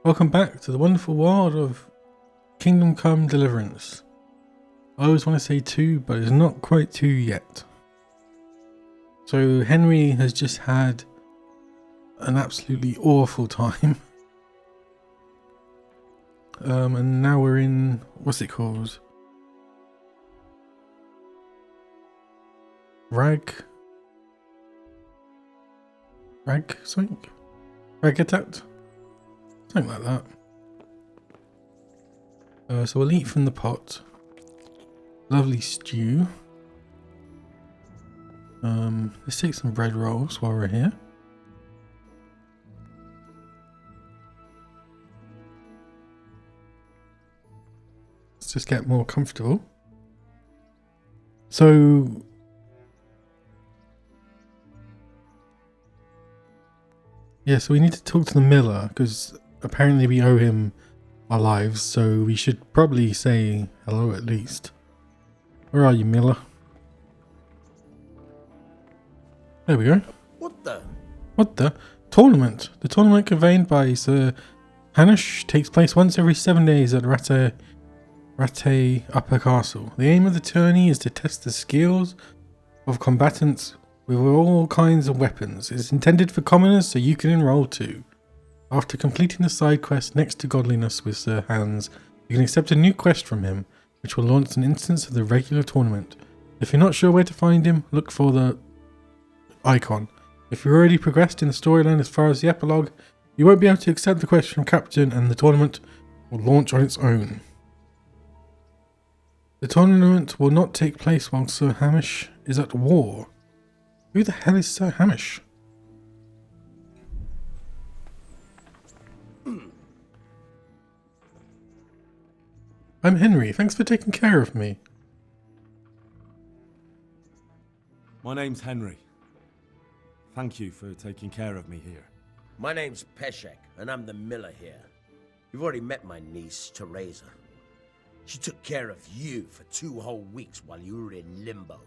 Welcome back to the wonderful world of Kingdom Come Deliverance. I always want to say 2, but it's not quite 2 yet. So Henry has just had an absolutely awful time. And now we're in, what's it called? Rag something? Ragatat? Something like that. So we'll eat from the pot. Lovely stew. Let's take some bread rolls while we're here. Let's just get more comfortable. So yeah, so we need to talk to the miller because apparently we owe him our lives, so we should probably say hello at least. Where are you, miller? There we go. What the? Tournament. The tournament convened by Sir Hanush takes place once every 7 days at Rattay Upper Castle. The aim of the tourney is to test the skills of combatants with all kinds of weapons. It is intended for commoners, so you can enroll too. After completing the side quest Next to Godliness with Sir Hans, you can accept a new quest from him, which will launch an instance of the regular tournament. If you're not sure where to find him, look for the icon. If you've already progressed in the storyline as far as the epilogue, you won't be able to accept the quest from Captain, and the tournament will launch on its own. The tournament will not take place while Sir Hamish is at war. Who the hell is Sir Hamish? I'm Henry. Thanks for taking care of me. My name's Henry. Thank you for taking care of me here. My name's Peshek, and I'm the miller here. You've already met my niece, Teresa. She took care of you for 2 whole weeks while you were in limbo.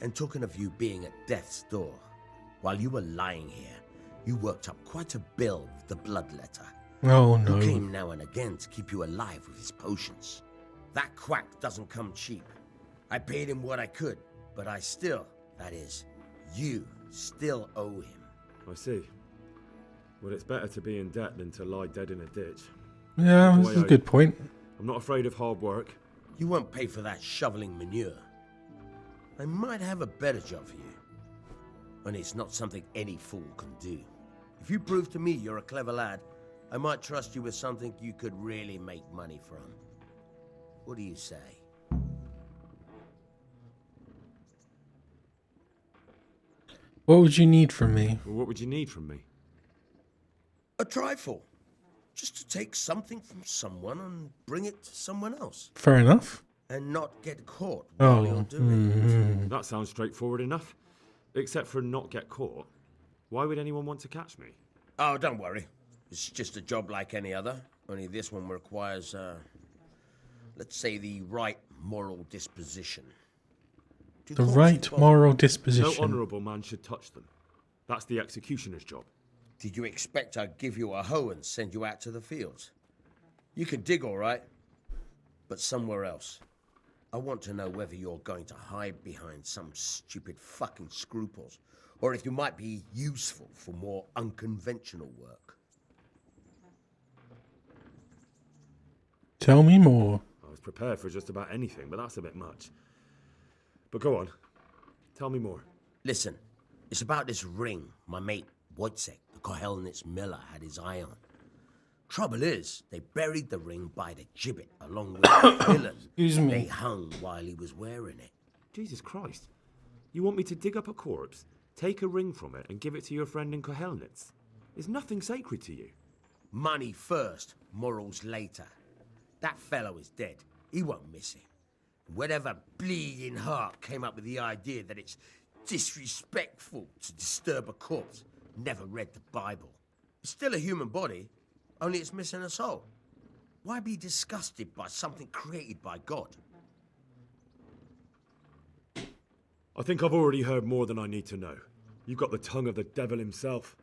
And talking of you being at death's door, while you were lying here, you worked up quite a bill with the bloodletter. Oh no. Who came now and again to keep you alive with his potions. That quack doesn't come cheap. I paid him what I could, but I still, that is, you still owe him. I see. Well, it's better to be in debt than to lie dead in a ditch. Yeah, this is a good point. I'm not afraid of hard work. You won't pay for that shoveling manure. I might have a better job for you. And it's not something any fool can do. If you prove to me you're a clever lad, I might trust you with something you could really make money from. What do you say? What would you need from me? Well, what would you need from me? A trifle. Just to take something from someone and bring it to someone else. Fair enough. And not get caught while you're doing it. That sounds straightforward enough. Except for not get caught. Why would anyone want to catch me? Oh, don't worry. It's just a job like any other. Only this one requires, let's say, the right moral disposition. The right moral disposition. No honourable man should touch them. That's the executioner's job. Did you expect I'd give you a hoe and send you out to the fields? You can dig all right, but somewhere else. I want to know whether you're going to hide behind some stupid fucking scruples, or if you might be useful for more unconventional work. Tell me more. I was prepared for just about anything, but that's a bit much. But go on. Tell me more. Listen, it's about this ring my mate Wojciech, the Kohelnitz miller, had his eye on. Trouble is, they buried the ring by the gibbet along with the villain. Excuse me. They hung while he was wearing it. Jesus Christ. You want me to dig up a corpse, take a ring from it, and give it to your friend in Kohelnitz? Is nothing sacred to you? Money first, morals later. That fellow is dead. He won't miss it. Whatever bleeding heart came up with the idea that it's disrespectful to disturb a corpse never read the Bible. It's still a human body, only it's missing a soul. Why be disgusted by something created by God? I think I've already heard more than I need to know. You've got the tongue of the devil himself.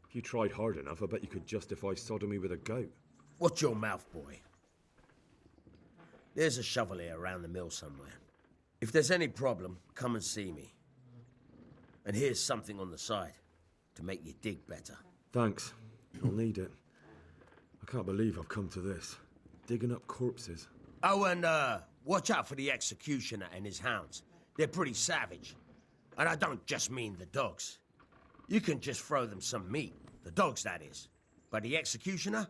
If you tried hard enough, I bet you could justify sodomy with a goat. Watch your mouth, boy. There's a shovel here around the mill somewhere. If there's any problem, come and see me. And here's something on the side to make you dig better. Thanks. I'll need it. I can't believe I've come to this. Digging up corpses. Oh, and watch out for the executioner and his hounds. They're pretty savage. And I don't just mean the dogs. You can just throw them some meat. The dogs, that is. But the executioner?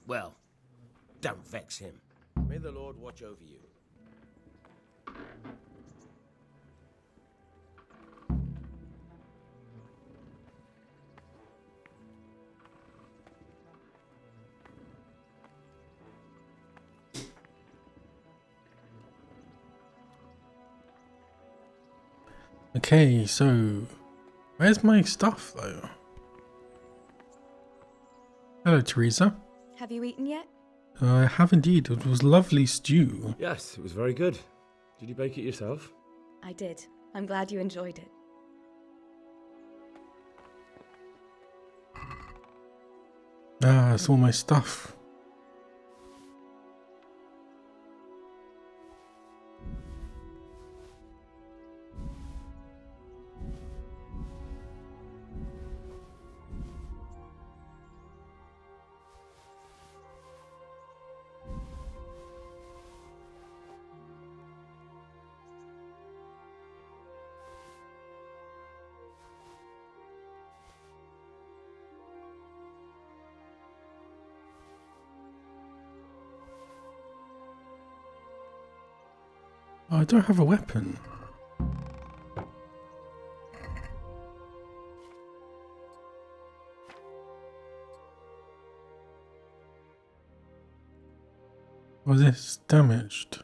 Well, don't vex him. May the Lord watch over you. Okay, so where's my stuff though? Hello, Teresa. Have you eaten yet? I have indeed. It was lovely stew. Yes, it was very good. Did you bake it yourself? I did. I'm glad you enjoyed it. Ah, it's all my stuff. Oh, I don't have a weapon. Was this damaged?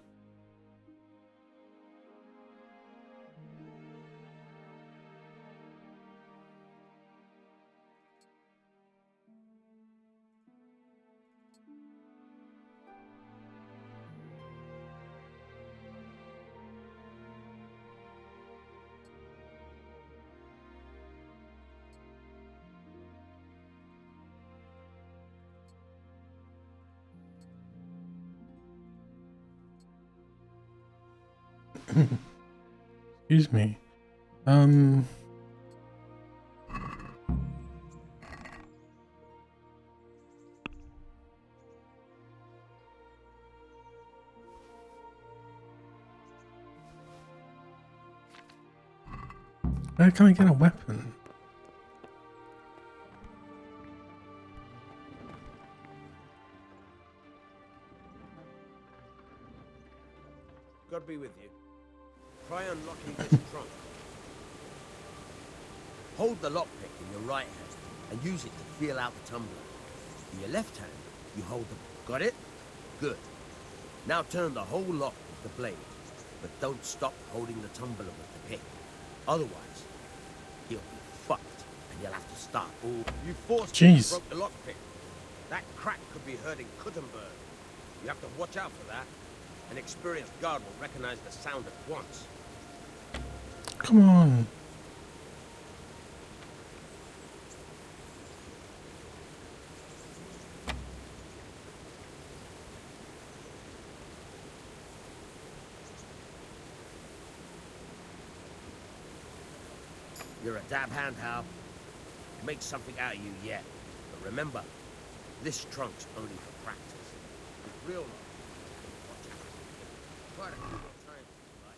Excuse me. Where can I get a weapon? God be with you. Try unlocking this trunk. Hold the lockpick in your right hand and use it to feel out the tumbler. In your left hand, you hold the... Got it? Good. Now turn the whole lock with the blade, but don't stop holding the tumbler with the pick. Otherwise, you'll be fucked and you'll have to start all... You forcefully broke the lockpick. That crack could be hurting Kuttenberg. You have to watch out for that. An experienced guard will recognize the sound at once. Come on. You're a dab hand, Hal. Make something out of you yet. But remember, this trunk's only for practice. With real life, watch out. Try to keep your time, right?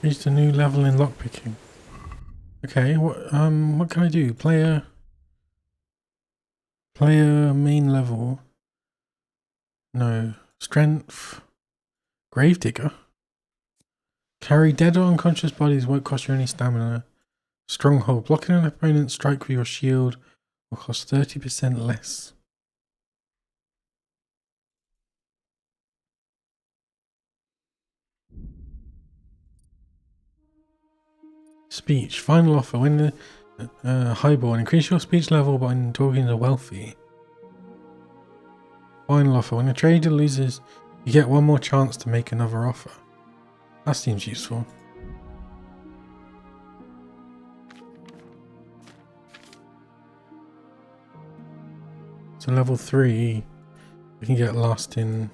Reached a new level in lockpicking. Okay, what can I do? Player main level. No. Strength. Gravedigger. Carry dead or unconscious bodies won't cost you any stamina. Stronghold. Blocking an opponent's strike with your shield will cost 30% less. Speech. Final offer. Win the highborn. Increase your speech level by talking to the wealthy. Final offer. When a trader loses, you get one more chance to make another offer. That seems useful. So level 3, we can get lost in...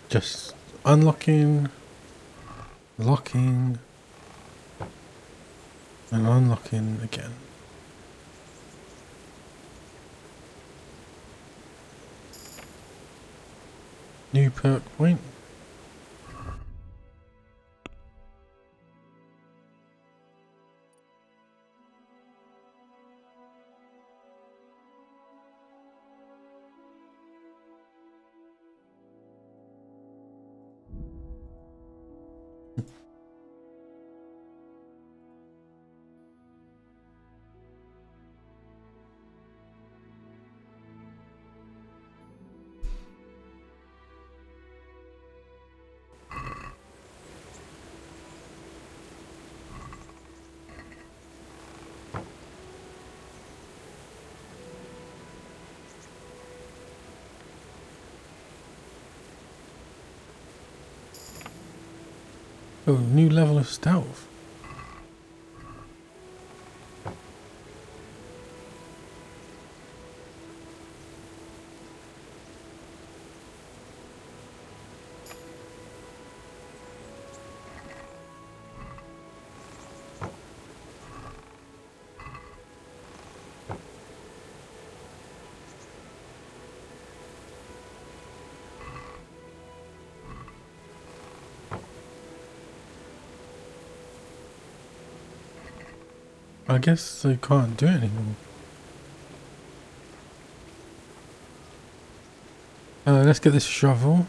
Just unlocking, locking, and unlocking again. New perk point. Oh, new level of stealth. I guess I can't do it anymore. Let's get this shovel.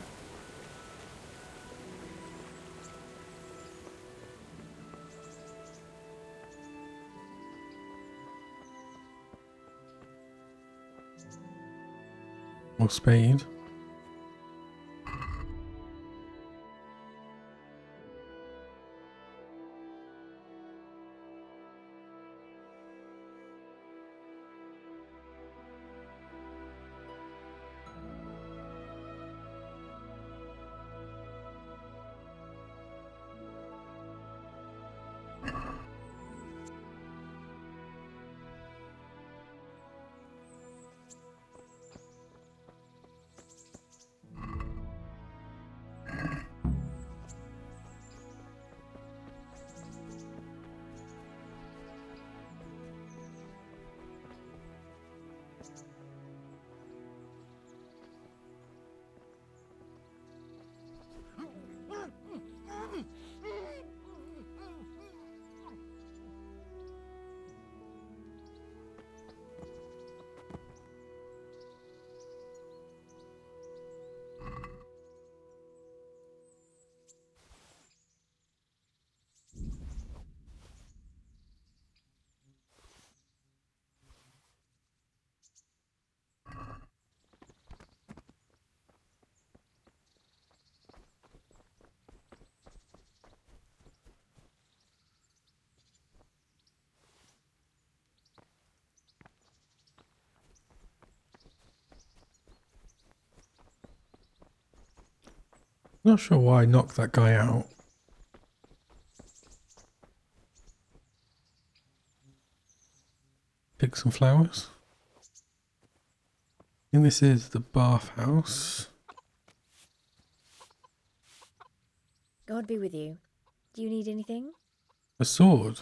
Or spade. Not sure why I knocked that guy out. Pick some flowers. I think this is the bathhouse. God be with you. Do you need anything? A sword.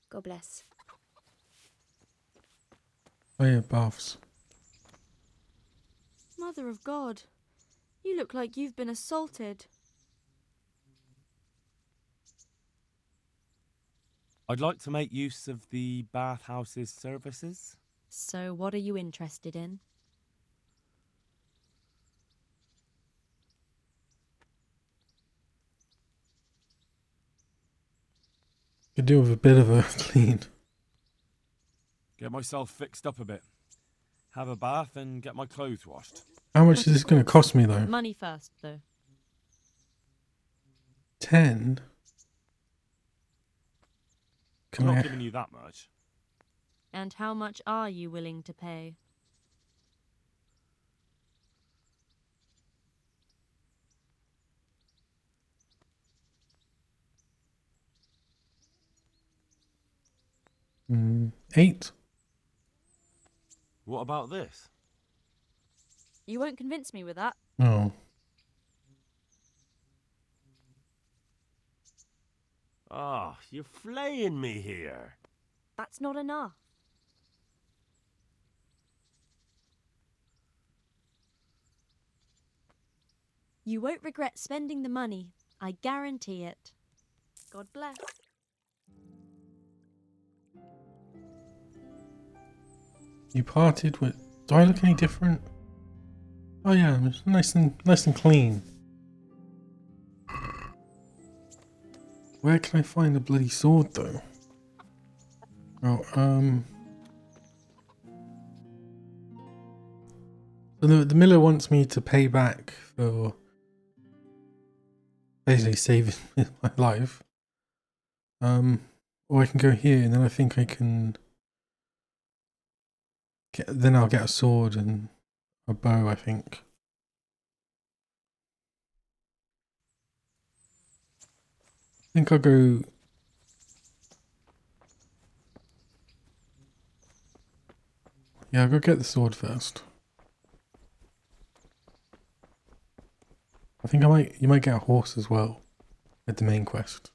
God bless. Oh yeah, baths. Mother of God, you look like you've been assaulted. I'd like to make use of the bathhouse's services. So what are you interested in? Could do with a bit of a clean. Get myself fixed up a bit. Have a bath and get my clothes washed. How much is this going to cost me though? Money first, though. 10? I'm not giving you that much. And how much are you willing to pay? $8? What about this? You won't convince me with that. Oh. Ah, you're flaying me here. That's not enough. You won't regret spending the money. I guarantee it. God bless. You parted with... Do I look any different? Oh yeah, I'm just nice and clean. Where can I find a bloody sword though? Oh, the miller wants me to pay back for basically saving my life. Or I can go here and then I think I can then I'll get a sword and a bow, I think. I think I'll go... Yeah, I'll go get the sword first. I think you might get a horse as well at the main quest.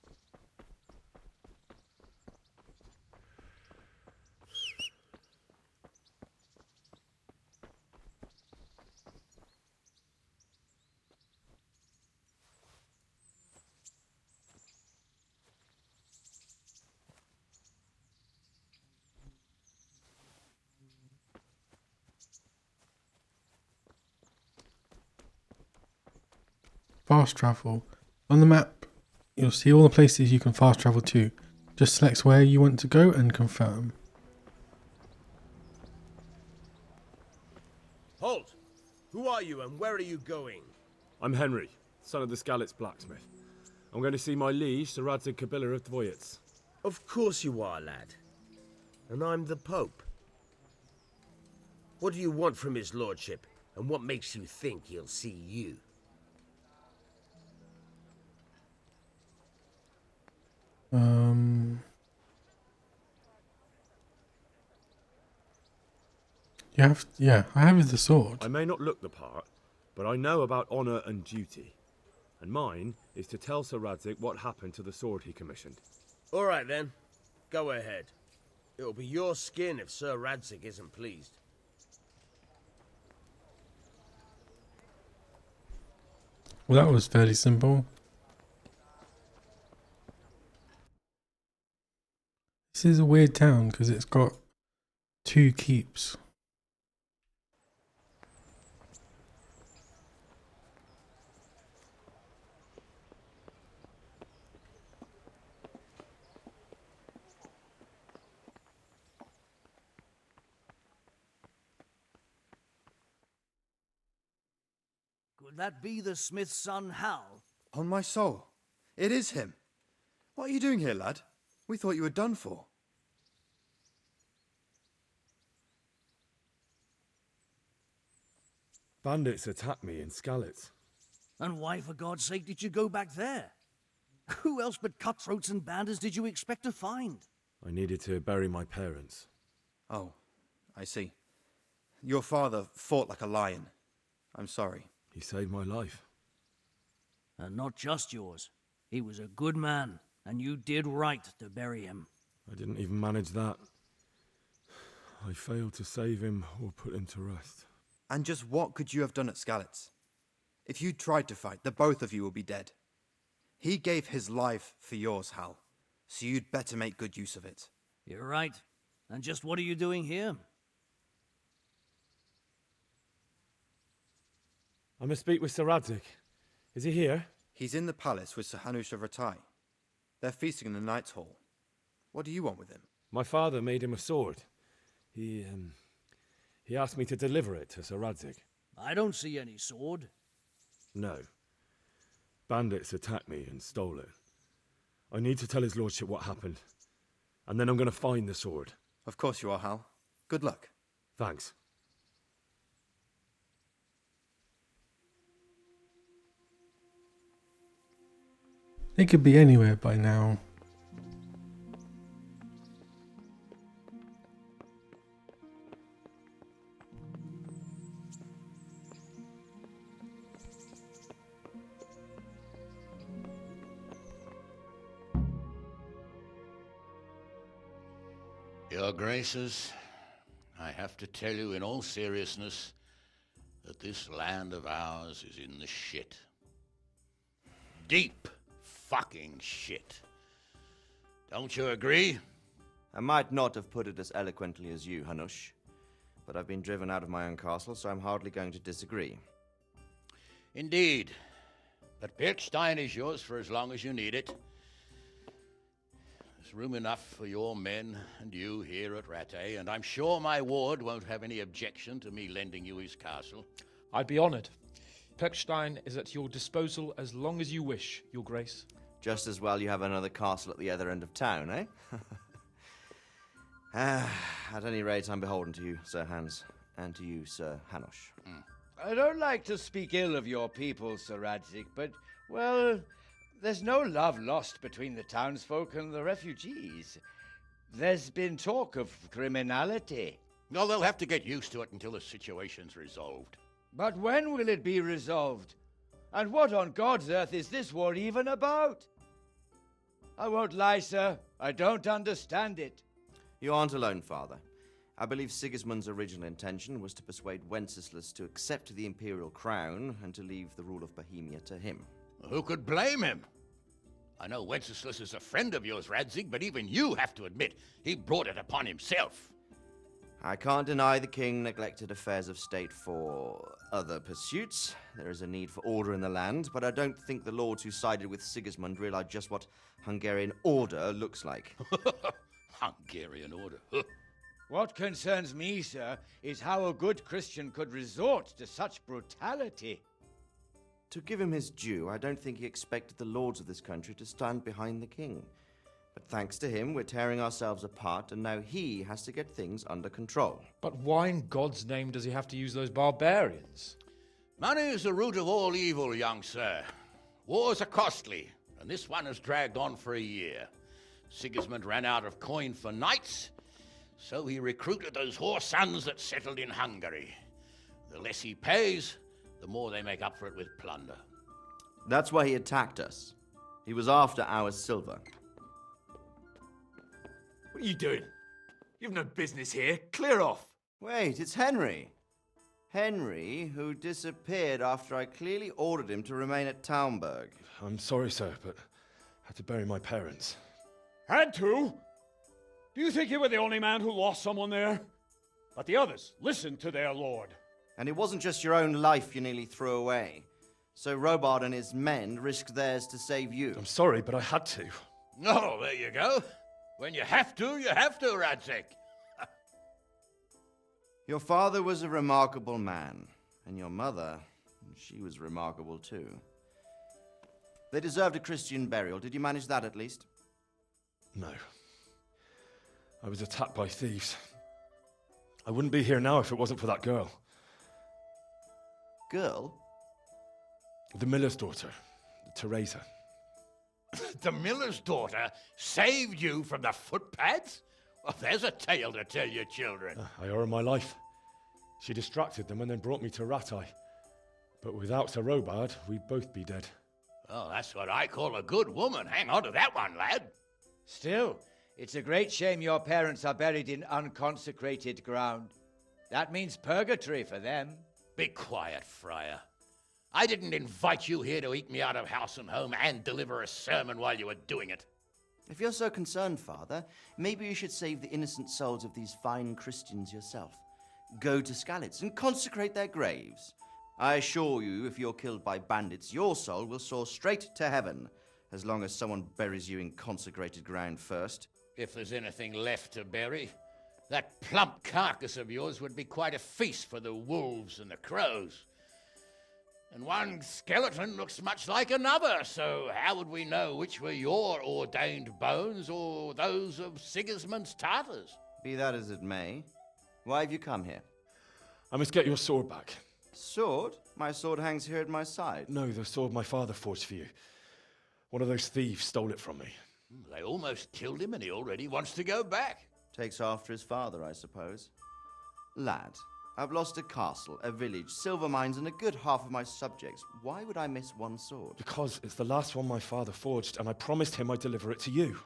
Fast travel. On the map, you'll see all the places you can fast travel to. Just select where you want to go and confirm. Halt! Who are you and where are you going? I'm Henry, son of the Skalitz blacksmith. I'm going to see my liege, Sir Radzig Kobyla of Dvoyets. Of course you are, lad. And I'm the Pope. What do you want from his lordship, and what makes you think he'll see you? I have the sword. I may not look the part, but I know about honour and duty. And mine is to tell Sir Radzig what happened to the sword he commissioned. All right then, go ahead. It'll be your skin if Sir Radzig isn't pleased. Well, that was fairly simple. This is a weird town because it's got 2 keeps. Could that be the smith's son, Hal? On my soul, it is him. What are you doing here, lad? We thought you were done for. Bandits attacked me in Skalitz. And why, for God's sake, did you go back there? Who else but cutthroats and bandits did you expect to find? I needed to bury my parents. Oh, I see. Your father fought like a lion. I'm sorry. He saved my life. And not just yours. He was a good man, and you did right to bury him. I didn't even manage that. I failed to save him or put him to rest. And just what could you have done at Skalitz? If you tried to fight, the both of you will be dead. He gave his life for yours, Hal, so you'd better make good use of it. You're right. And just what are you doing here? I must speak with Sir Radzig. Is he here? He's in the palace with Sir Hanush of Ratai. They're feasting in the Knight's Hall. What do you want with him? My father made him a sword. He asked me to deliver it to Sir Radzig. I don't see any sword. No. Bandits attacked me and stole it. I need to tell his lordship what happened. And then I'm going to find the sword. Of course you are, Hal. Good luck. Thanks. They could be anywhere by now. Your Graces, I have to tell you in all seriousness that this land of ours is in the shit. Deep fucking shit. Don't you agree? I might not have put it as eloquently as you, Hanush, but I've been driven out of my own castle, so I'm hardly going to disagree. Indeed. But Birkstein is yours for as long as you need it. There's room enough for your men and you here at Rattay, and I'm sure my ward won't have any objection to me lending you his castle. I'd be honored. Pechstein is at your disposal as long as you wish, Your Grace. Just as well you have another castle at the other end of town, eh? At any rate, I'm beholden to you, Sir Hans, and to you, Sir Hanush. I don't like to speak ill of your people, Sir Radzig, but, well, there's no love lost between the townsfolk and the refugees. There's been talk of criminality. No, they'll have to get used to it until the situation's resolved. But when will it be resolved? And what on God's earth is this war even about? I won't lie, sir. I don't understand it. You aren't alone, Father. I believe Sigismund's original intention was to persuade Wenceslas to accept the imperial crown and to leave the rule of Bohemia to him. Who could blame him? I know Wenceslas is a friend of yours, Radzig, but even you have to admit he brought it upon himself. I can't deny the king neglected affairs of state for other pursuits. There is a need for order in the land, but I don't think the lords who sided with Sigismund realized just what Hungarian order looks like. Hungarian order? What concerns me, sir, is how a good Christian could resort to such brutality. To give him his due, I don't think he expected the lords of this country to stand behind the king. But thanks to him, we're tearing ourselves apart, and now he has to get things under control. But why in God's name does he have to use those barbarians? Money is the root of all evil, young sir. Wars are costly, and this one has dragged on for a year. Sigismund ran out of coin for knights, so he recruited those whore sons that settled in Hungary. The less he pays, the more they make up for it with plunder. That's why he attacked us. He was after our silver. What are you doing? You've no business here. Clear off. Wait, it's Henry. Henry, who disappeared after I clearly ordered him to remain at Taunberg. I'm sorry, sir, but I had to bury my parents. Had to? Do you think you were the only man who lost someone there? But the others listened to their lord. And it wasn't just your own life you nearly threw away. So Robard and his men risked theirs to save you. I'm sorry, but I had to. Oh, there you go. When you have to, Radzig. Your father was a remarkable man, and your mother, she was remarkable too. They deserved a Christian burial. Did you manage that at least? No. I was attacked by thieves. I wouldn't be here now if it wasn't for that girl. Girl? The miller's daughter, Teresa. The miller's daughter saved you from the footpads? Well, there's a tale to tell your children. I owe her my life. She distracted them and then brought me to Rattay. But without Sir Robard, we'd both be dead. Oh, that's what I call a good woman. Hang on to that one, lad. Still, it's a great shame your parents are buried in unconsecrated ground. That means purgatory for them. Be quiet, Friar. I didn't invite you here to eat me out of house and home and deliver a sermon while you were doing it. If you're so concerned, Father, maybe you should save the innocent souls of these fine Christians yourself. Go to Skalitz and consecrate their graves. I assure you, if you're killed by bandits, your soul will soar straight to heaven, as long as someone buries you in consecrated ground first. If there's anything left to bury, that plump carcass of yours would be quite a feast for the wolves and the crows. And one skeleton looks much like another, so how would we know which were your ordained bones or those of Sigismund's Tartars? Be that as it may, why have you come here? I must get your sword back. Sword? My sword hangs here at my side. No, the sword my father forged for you. One of those thieves stole it from me. They almost killed him and he already wants to go back. Takes after his father, I suppose. Lad, I've lost a castle, a village, silver mines, and a good half of my subjects. Why would I miss one sword? Because it's the last one my father forged, and I promised him I'd deliver it to you.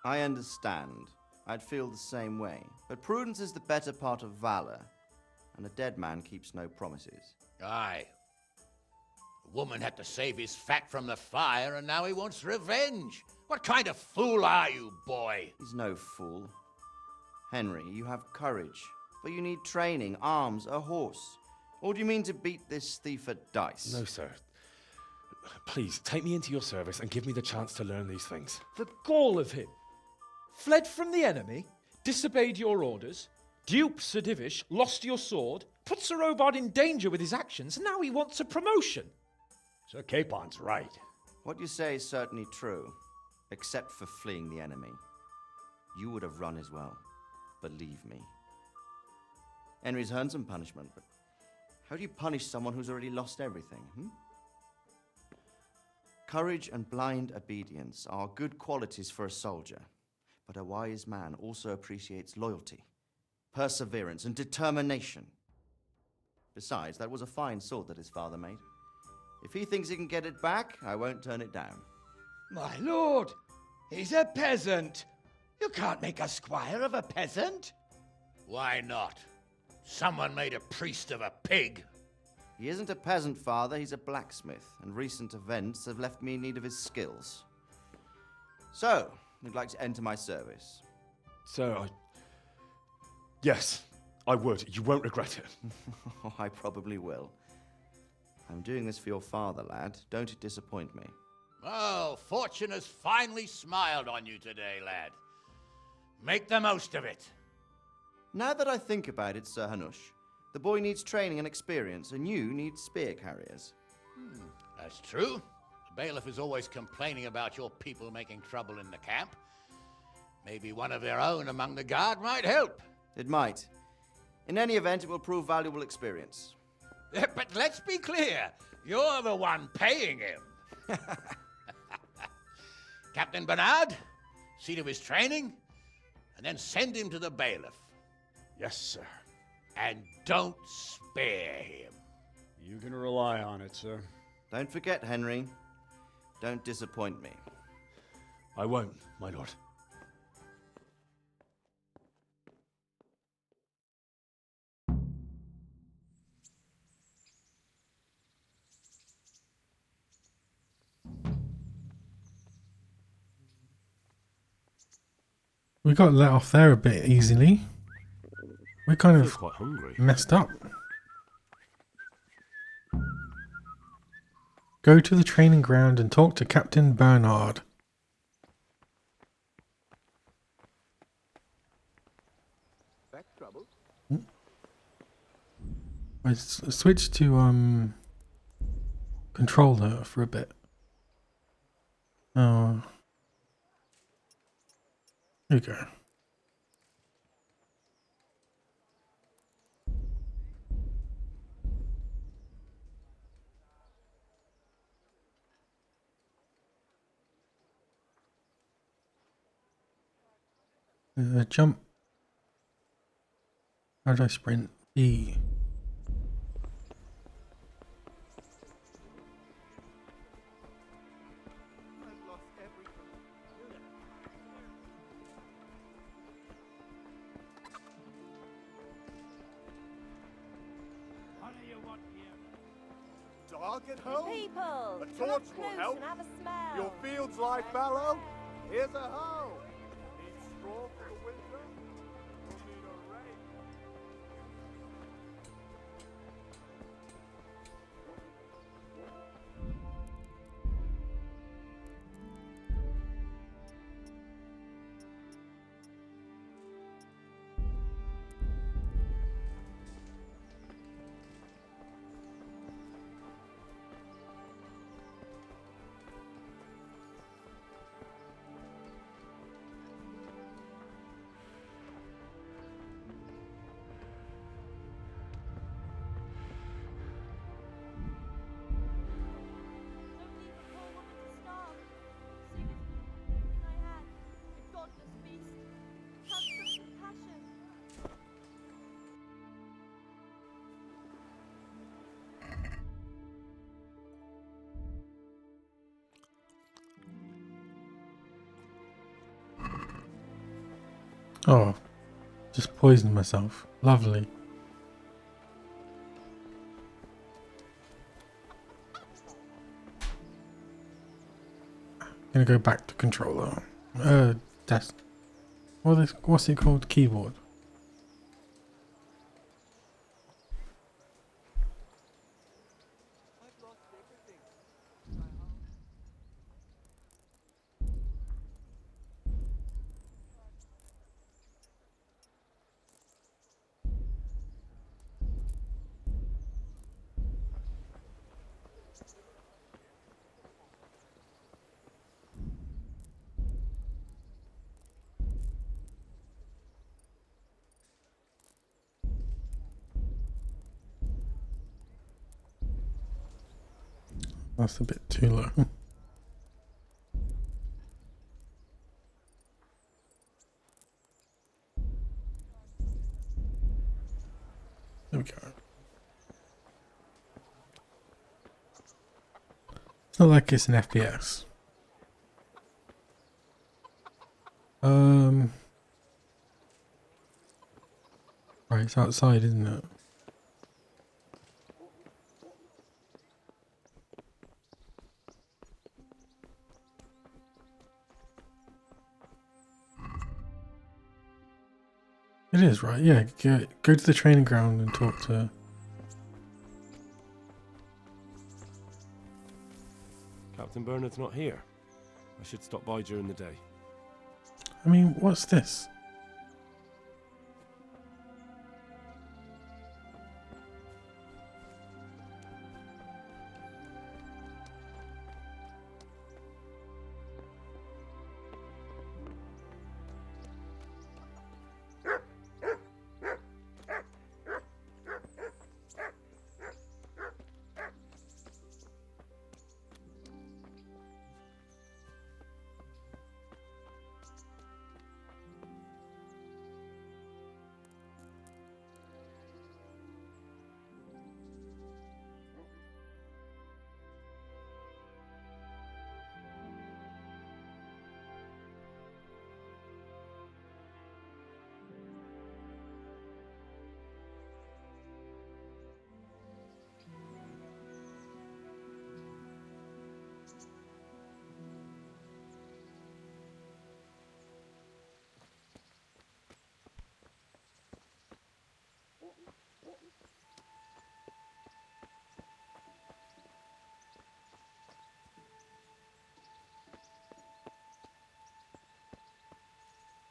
I understand. I'd feel the same way. But prudence is the better part of valor, and a dead man keeps no promises. Aye. The woman had to save his fat from the fire, and now he wants revenge. What kind of fool are you, boy? He's no fool. Henry, you have courage, but you need training, arms, a horse. Or do you mean to beat this thief at dice? No, sir. Please, take me into your service and give me the chance to learn these things. The gall of him. Fled from the enemy, disobeyed your orders, duped Sir Divish, lost your sword, put Sir Robard in danger with his actions, and now he wants a promotion. Sir Capon's right. What you say is certainly true, except for fleeing the enemy. You would have run as well, believe me. Henry's earned some punishment, but how do you punish someone who's already lost everything, Courage and blind obedience are good qualities for a soldier, but a wise man also appreciates loyalty, perseverance, and determination. Besides, that was a fine sword that his father made. If he thinks he can get it back, I won't turn it down. My lord, he's a peasant. You can't make a squire of a peasant. Why not? Someone made a priest of a pig. He isn't a peasant, Father. He's a blacksmith, and recent events have left me in need of his skills. So, you'd like to enter my service? Sir, Yes, I would. You won't regret it. Oh, I probably will. I'm doing this for your father, lad. Don't disappoint me. Oh, fortune has finally smiled on you today, lad. Make the most of it. Now that I think about it, Sir Hanush, the boy needs training and experience, and you need spear carriers. That's true. The bailiff is always complaining about your people making trouble in the camp. Maybe one of their own among the guard might help. It might. In any event, it will prove valuable experience. But let's be clear. You're the one paying him. Captain Bernard, see to his training, and then send him to the bailiff. Yes, sir. And don't spare him. You can rely on it, sir. Don't forget, Henry. Don't disappoint me. I won't, my lord. We got let off there a bit easily. We're kind of quite hungry. Messed up. Go to the training ground and talk to Captain Bernard. I switched to controller for a bit. Oh. Here you go. Jump. How do I sprint? E. Dark at home? People, A come torch up will close help. and have a smell. Your fields lie fallow? Here's a hoe. Need straw for the winter? You'll need a rake. Oh, just poisoned myself. Lovely. Gonna go back to controller. Desk. What's it called? Keyboard. That's a bit too low. There we go. It's not like it's an FPS. Right, it's outside, isn't it? It is, right? Yeah, go to the training ground and talk to... Captain Bernard's not here. I should stop by during the day. I mean, what's this?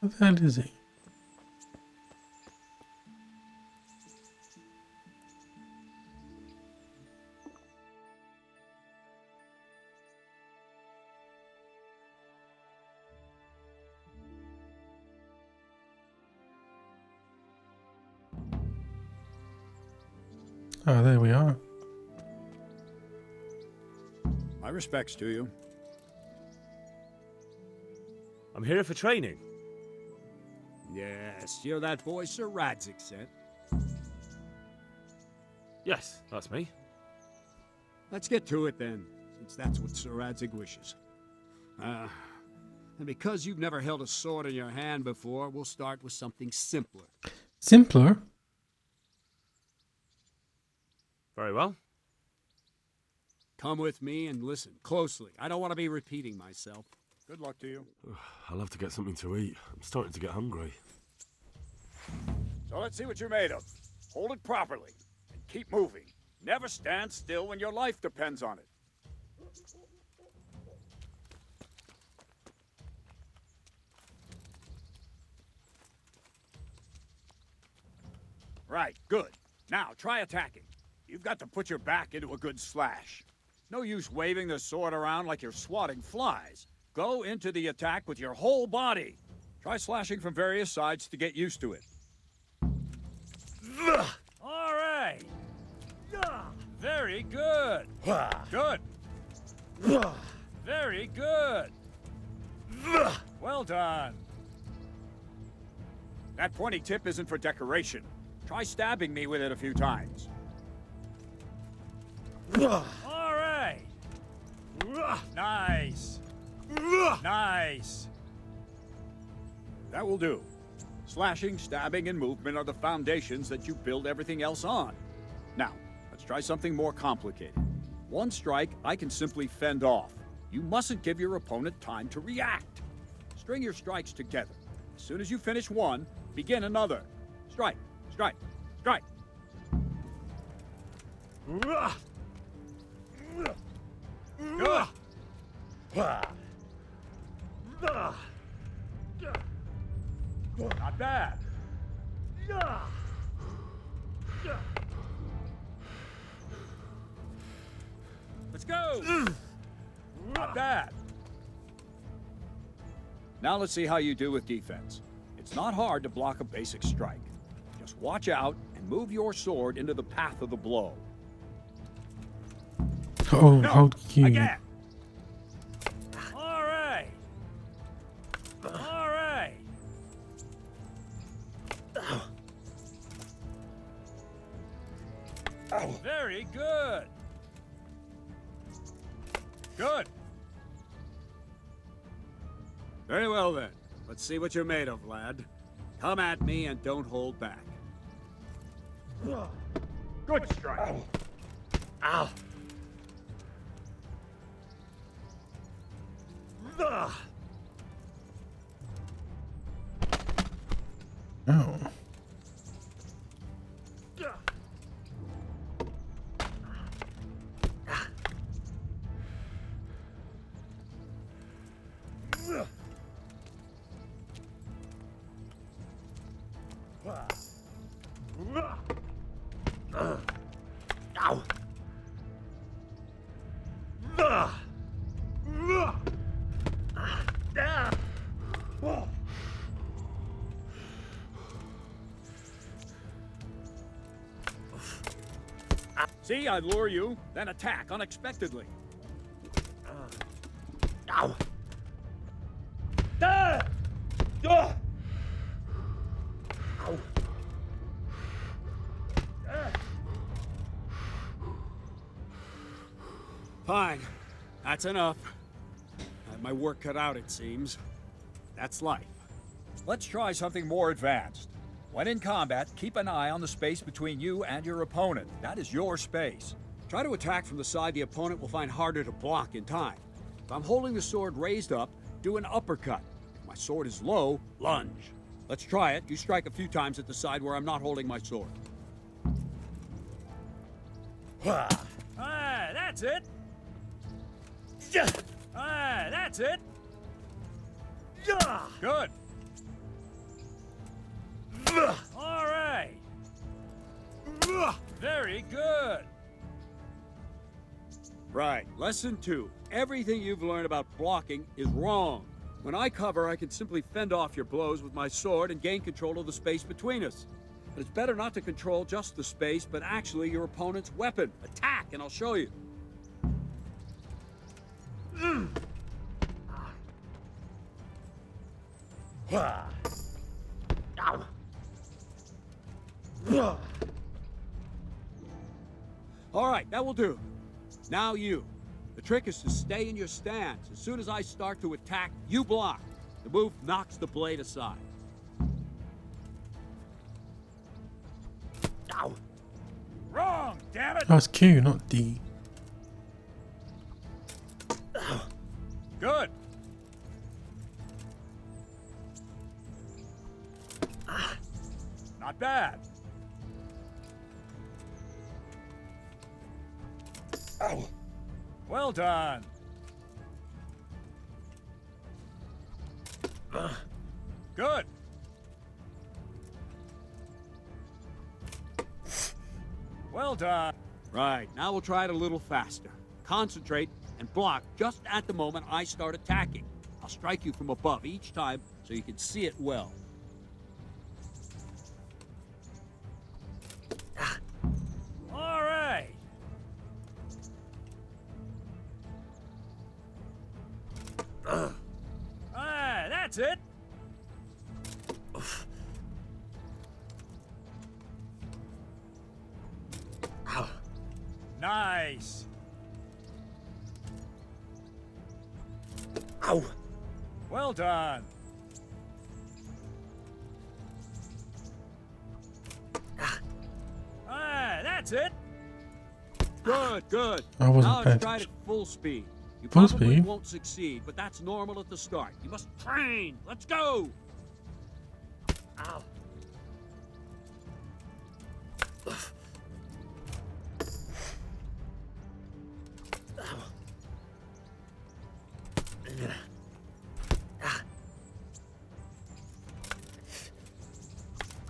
What the hell is he? Oh, there we are. My respects to you. I'm here for training. Yes, you're that boy Sir Radzik sent. Yes, that's me. Let's get to it then, since that's what Sir Radzik wishes. And because you've never held a sword in your hand before, we'll start with something simpler. Simpler? Very well. Come with me and listen closely. I don't want to be repeating myself. Good luck to you. I'll have to get something to eat. I'm starting to get hungry. So let's see what you're made of. Hold it properly and keep moving. Never stand still when your life depends on it. Right, good. Now try attacking. You've got to put your back into a good slash. No use waving the sword around like you're swatting flies. Go into the attack with your whole body. Try slashing from various sides to get used to it. All right. Very good. Good. Very good. Well done. That pointy tip isn't for decoration. Try stabbing me with it a few times. All right. Nice. Nice. That will do. Slashing, stabbing, and movement are the foundations that you build everything else on. Now, let's try something more complicated. One strike, I can simply fend off. You mustn't give your opponent time to react. String your strikes together. As soon as you finish one, begin another. Strike, strike, strike. Good. Not bad. Let's go. Not bad. Now let's see how you do with defense. It's not hard to block a basic strike. Just watch out and move your sword into the path of the blow. Oh, No, how cute. again. All right. All right. Very good. Good. Very well then. Let's see what you're made of, lad. Come at me and don't hold back. Good strike. Ow. Oh. Ow. See, I lure you, then attack unexpectedly. Ow! Ah! Ah! Ow! Ah! Fine. That's enough. I have my work cut out, it seems. That's life. Let's try something more advanced. When in combat, keep an eye on the space between you and your opponent. That is your space. Try to attack from the side the opponent will find harder to block in time. If I'm holding the sword raised up, do an uppercut. If my sword is low, lunge. Let's try it. You strike a few times at the side where I'm not holding my sword. That's it. That's it. Good. All right. Very good. Right. Lesson 2. Everything you've learned about blocking is wrong. When I cover, I can simply fend off your blows with my sword and gain control of the space between us. But it's better not to control just the space, but actually your opponent's weapon. Attack, and I'll show you. All right, that will do. Now you. The trick is to stay in your stance. As soon as I start to attack, you block. The move knocks the blade aside. Ow! Wrong, damn it! That's Q, not D. Good. Not bad. Ow. Well done. Good. Well done. Right, now we'll try it a little faster. Concentrate and block just at the moment I start attacking. I'll strike you from above each time so you can see it well. All right. That's it. Nice. Ow. Well done. That's it. Good, good. I wasn't now paying let's try it at full speed. You Full probably speed? won't succeed, but that's normal at the start. You must train. Let's go. Ow.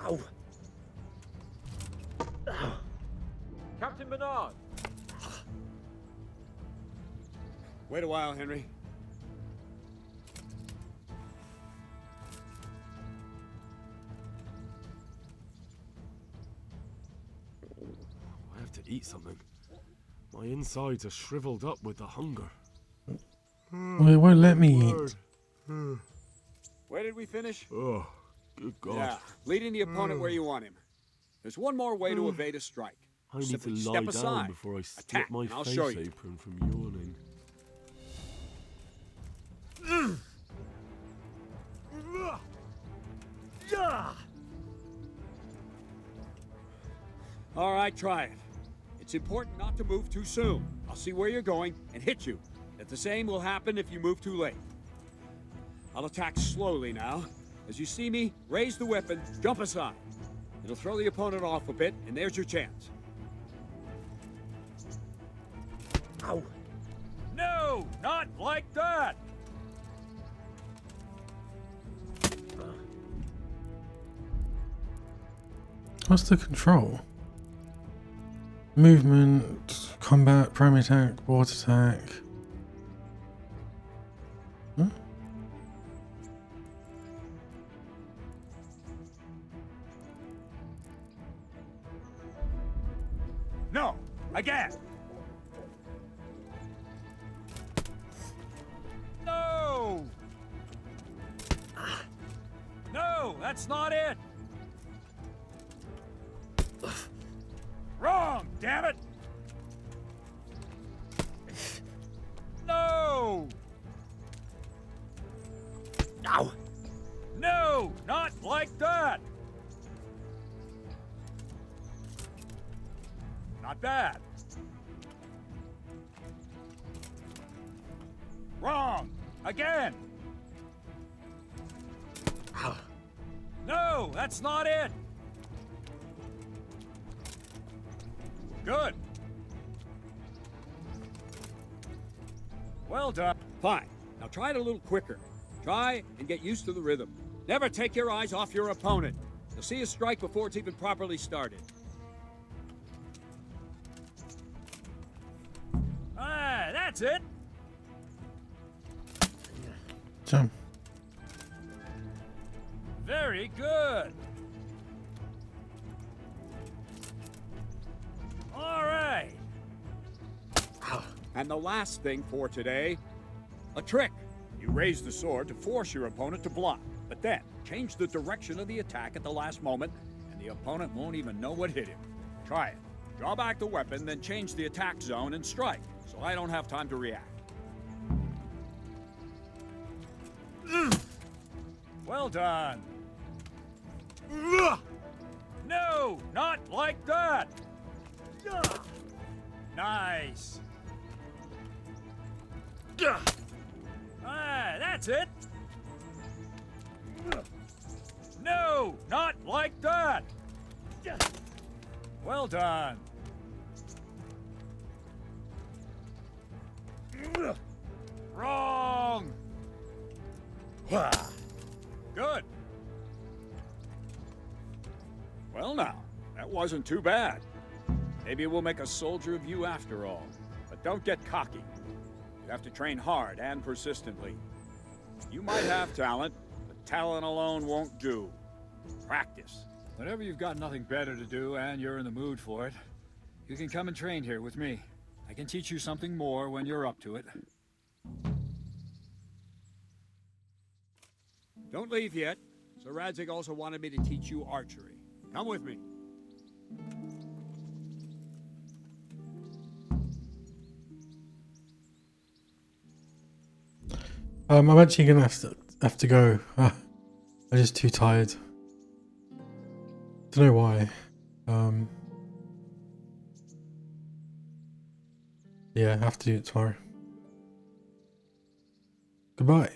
Ow. Captain Bernard! Wait a while, Henry. I have to eat something. My insides are shriveled up with the hunger. Well, it won't let me eat. Where did we finish? Oh, good God. Yeah, leading the opponent where you want him. There's one more way to evade a strike. I need Simply to lie step down aside. before I split Attack, my and I'll face show you. open from yawning. All right, try it. It's important not to move too soon. I'll see where you're going and hit you. That the same will happen if you move too late. I'll attack slowly now. As you see me, raise the weapon, jump aside. It'll throw the opponent off a bit, and there's your chance. Ow. No, not like that! What's the control? Movement, combat, primary attack, board attack. Huh? No, again! No! No, that's not it! Wrong, damn it! No! Ow! No, not like that! Not bad. Wrong! Again! Ow. No, that's not it! Good. Well done. Fine. Now try it a little quicker. Try and get used to the rhythm. Never take your eyes off your opponent. You'll see a strike before it's even properly started. That's it. Jump. Very good. All right. And the last thing for today, a trick. You raise the sword to force your opponent to block, but then change the direction of the attack at the last moment, and the The opponent won't even know what hit him. Try it. Draw back the weapon, then change the attack zone and strike, so I don't have time to react. Well done. No, not like that. Nice. Ah, that's it. No, not like that. Well done. Wrong. Good. Well now, that wasn't too bad. Maybe we'll make a soldier of you after all. But don't get cocky. You have to train hard and persistently. You might have talent, but talent alone won't do. Practice. Whenever you've got nothing better to do and you're in the mood for it, you can come and train here with me. I can teach you something more when you're up to it. Don't leave yet. Sir Radzig also wanted me to teach you archery. Come with me. I'm actually gonna have to go. I'm just too tired. Don't know why. Yeah, I have to do it tomorrow. Goodbye.